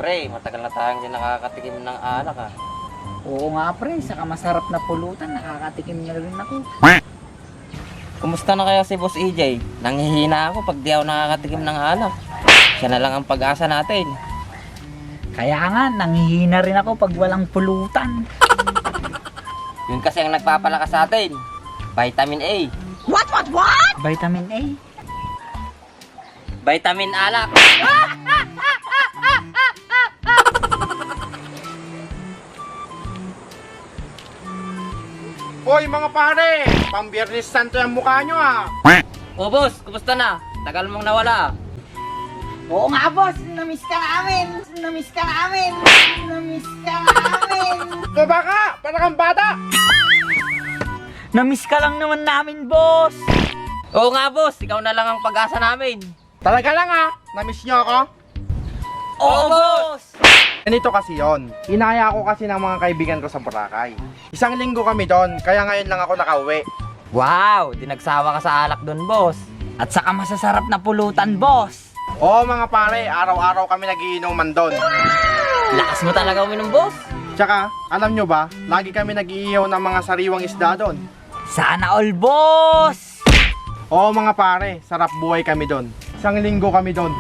pre, matagal na tayong hindi nakakatikim ng alak ah. Oo nga pre, saka masarap na pulutan, nakakatikim niya rin ako. Kumusta na kaya si Boss EJ? Nanghihina ako pag di ako nakakatikim ng alak. Siya na lang ang pag-asa natin. Kaya nga, nanghihina rin ako pag walang pulutan. Yun kasi ang nagpapalakas sa atin. Vitamin A. What? Vitamin A. Vitamin alak. Hoy mga pare, pang Biyernes Santo yung mukha nyo ah. O boss, kumusta na? Tagal mong nawala. Oo nga boss, namiss ka namin. Namiss ka namin. Baba ka, para kang bata. Namiss ka lang naman namin boss. Oo nga boss, ikaw na lang ang pag-asa namin. Talaga lang ah, namiss nyo ako. Oo boss! Ganito kasi yon. Inaya ako kasi ng mga kaibigan ko sa Boracay. Isang linggo kami doon, kaya ngayon lang ako nakauwi. Wow, di nagsawa ka sa alak doon boss. At saka masasarap na pulutan boss. Oo mga pare, araw-araw kami nagiinuman doon. Lakas mo talaga uminom boss. Tsaka, alam nyo ba, lagi kami nag-iihaw ng mga sariwang isda doon. Sana all boss. Oo mga pare, sarap buhay kami doon. Isang linggo kami doon.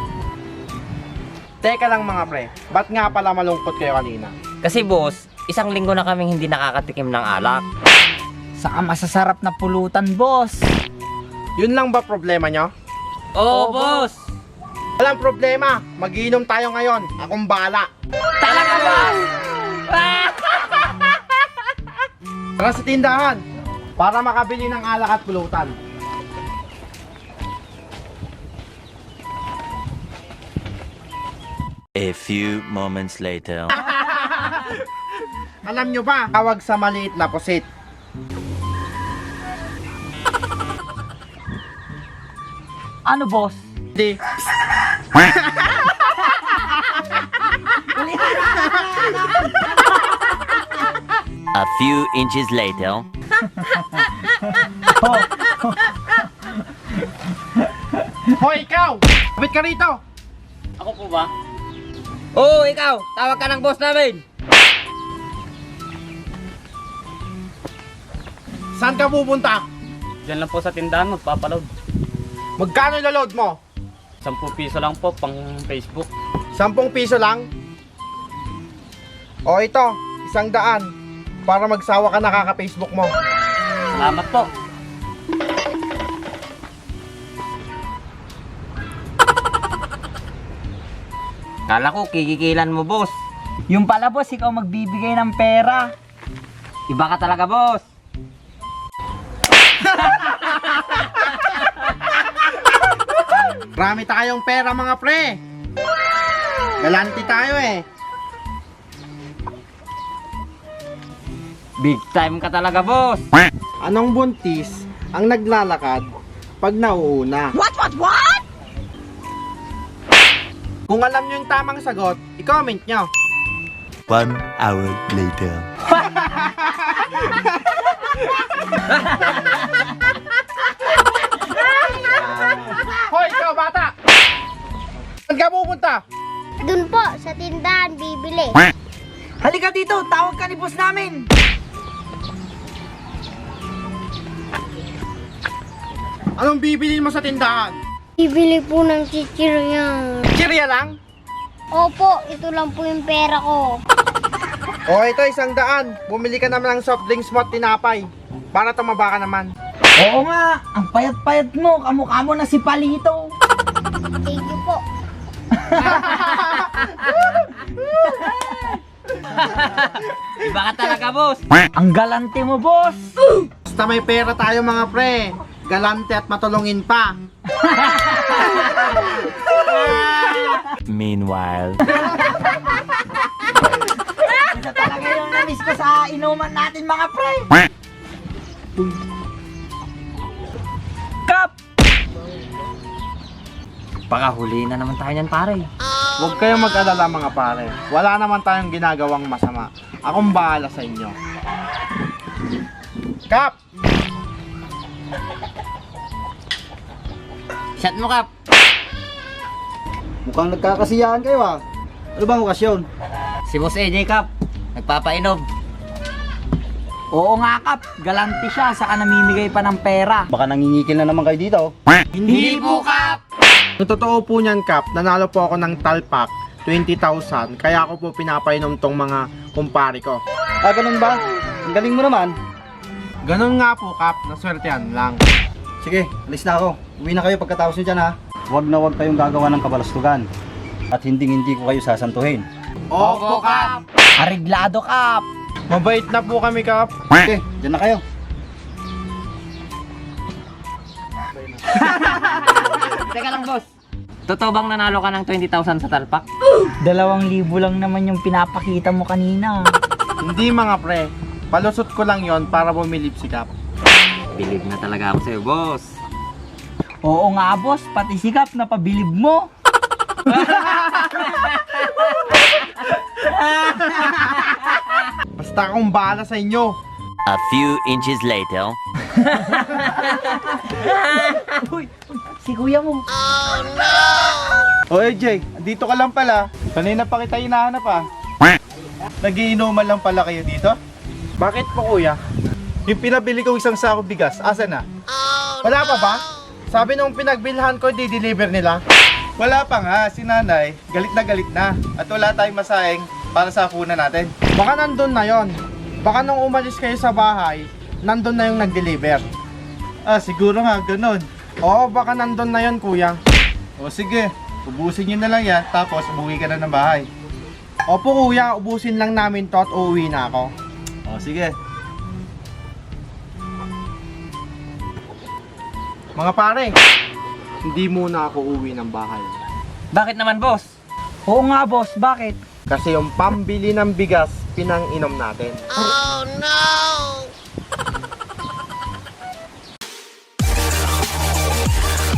Teka lang mga pre, ba't nga pala malungkot kayo kanina? Kasi boss, isang linggo na kaming hindi nakakatikim ng alak. Saka masasarap na pulutan boss. Yun lang ba problema nyo? Oo boss! Walang problema, magiinom tayo ngayon. Akong bahala. Talaga boss! Tara sa tindahan, para makabili ng alak at pulutan. A few moments later. Alam nyo ba, tawag sa maliit na pusit. Ano boss? Di, A few inches later. hoy ikaw! Kapit ka rito! Ako po ba? Oo, ikaw! Tawag ka ng boss namin! Saan ka pupunta? Diyan lang po sa tindahan, magpapaload. Magkano ilaload mo? 10 piso lang po pang Facebook. 10 piso lang? O ito, 100 para magsawa ka nakaka-Facebook mo. Salamat po. Kala ko kikikilan mo boss. Yung pala boss, ikaw magbibigay ng pera. Iba ka talaga boss. Marami tayong pera mga pre. Galante tayo eh. Big time ka talaga boss. Anong buntis ang naglalakad pag nauuna? What? Kung alam nyo yung tamang sagot, i-comment nyo. 1 hour later. Hoy, ikaw bata! Saan ka pupunta? Dun po, sa tindahan, bibili. Halika dito, tawag ka ni boss namin. Anong bibilin mo sa tindahan? Bibili po ng chichirya. Chirya lang? Opo, ito lang po yung pera ko. O ito, 100. Bumili ka naman ng soft drinks mo at tinapay. Para tumaba ka naman. Oo nga, ang payat-payat mo, kamukha mo na si Palito. Thank you po. Iba ka talaga boss. Ang galante mo boss. Basta may pera tayo mga pre. Galante at matulungin pa. Meanwhile. Ito talaga yung namiss ko sa inuman natin mga pre. Kap! Baka huli na naman tayo niyan pare. Huwag kayong mag-alala mga pare. Wala naman tayong ginagawang masama. Akong bahala sa inyo. Kap! Shot mo kap. Mukhang nagkakasiyahan kayo ah. Ano bang okasyon? Si Boss AJ Kap, nagpapainom. Oo nga, Kap. Galante siya, saka namimigay pa ng pera. Baka nangingikil na naman kayo dito. Hindi po, Kap! Ang totoo po niyan, Kap, nanalo po ako ng talpak, 20,000. Kaya ako po pinapainom tong mga kumpare ko. Ah, ganun ba? Ang galing mo naman. Ganun nga po, Kap, naswertehan lang. Sige, alis na ako. Uwi na kayo pagkatapos nyo dyan ha. Huwag na huwag kayong gagawa ng kabalastugan. At hindi ko kayo sasantuhin. Opo, Kap! Ariglado, Kap! Mabait na po kami, Kap. Okay, dyan na kayo. Teka lang, boss. Totoo bang nanalo ka ng 20,000 sa talpak? 2,000 lang naman yung pinapakita mo kanina. Hindi mga pre, palusot ko lang yon para bumilip si Kap. Believe na talaga ako sa'yo, boss. Oo nga, boss. Pati si Kap napabilib mo. Basta akong bahala sa inyo. A few inches later. Si kuya mo. O AJ, dito ka lang pala. Kanina pa kita hinahanap ah. Nagiinuman lang pala kayo dito? Bakit po, kuya? Yung pinabili kong isang sako bigas, asa na? Wala pa ba? Sabi nung pinagbilhan ko, di-deliver nila. Wala pa nga, si nanay, galit na. At wala tayong masahing para sa hapunan natin. Baka nandun na yon. Baka nung umalis kayo sa bahay, nandun na yung nag-deliver. Ah, siguro nga, ganun. Oo, baka nandun na yon, kuya. O sige, ubusin nyo na lang yan, tapos umuwi ka na ng bahay. Opo, kuya, ubusin lang namin to at uuwi na ako. O sige. Mga pare, hindi muna ako uwi ng bahay. Bakit naman, boss? Oo nga, boss. Bakit? Kasi yung pambili ng bigas, pinang-inom natin. Oh no!